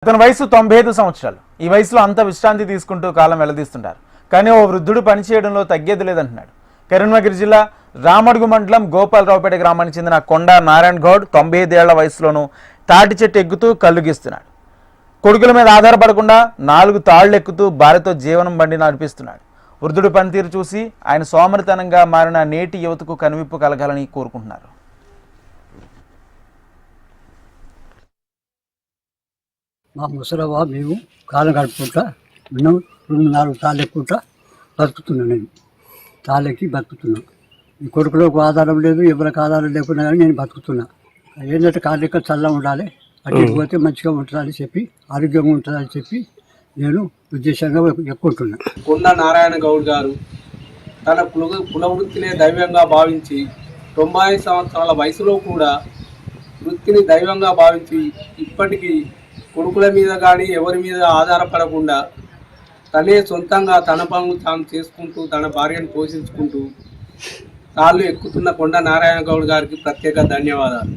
అతని వయసు 95 సంవత్సరాలు. ఈ వయసులో అంత విశ్రాంతి తీసుకుంటూ కాలం వెళ్లదీస్తుంటారు. కానీ ఓ వృద్ధుడు పనిచేయడంలో తగ్గేది లేదంటున్నాడు. కరీంనగర్ జిల్లా రామడుగు మండలం గోపాలరావుపేట గ్రామానికి చెందిన కొండా నారాయణ గౌడ్ 95 ఏళ్ల వయసులోనూ తాటి చెట్టు ఎక్కుతూ కళ్ళు గీస్తున్నాడు. కొడుకుల మీద ఆధారపడకుండా 4 తాళ్లు ఎక్కుతూ భార్యతో జీవనం బండి నడిపిస్తున్నాడు. వృద్ధుడి పనితీరు చూసి ఆయన సోమరితనంగా మారిన నేటి యువతకు కనువిప్పు కలగాలని కోరుకుంటున్నారు. మా ముసలవ్వ మేము కాలం గడుపుకుంటా ఉన్నాం. 2-4 తాళ్ళు ఎక్కుంటా బతుకుతున్నాను. నేను తాళ్ళెక్కి బతుకుతున్నా. ఈ కొడుకులకు ఆధారం లేదు, ఎవరికి ఆధారం లేకున్నా కానీ నేను బతుకుతున్నా. ఏంటంటే కాళ్ళు ఎక్క చల్లగా ఉండాలి, అటు పోతే మంచిగా ఉంటుందని చెప్పి, ఆరోగ్యంగా ఉంటుందని చెప్పి నేను ఉద్దేశంగా ఎక్కుంటున్నా. కొండా నారాయణ గౌడ్ గారు తన కుల వృత్తినే దైవంగా భావించి 90 సంవత్సరాల వయసులో కూడా వృత్తిని దైవంగా భావించి ఇప్పటికీ కొడుకుల మీద కానీ ఎవరి మీద ఆధారపడకుండా తనే సొంతంగా తన పనులు తాను చేసుకుంటూ తన భార్యను పోషించుకుంటూ తాళ్ళు ఎక్కుతున్న కొండా నారాయణ గౌడ్ గారికి ప్రత్యేక ధన్యవాదాలు.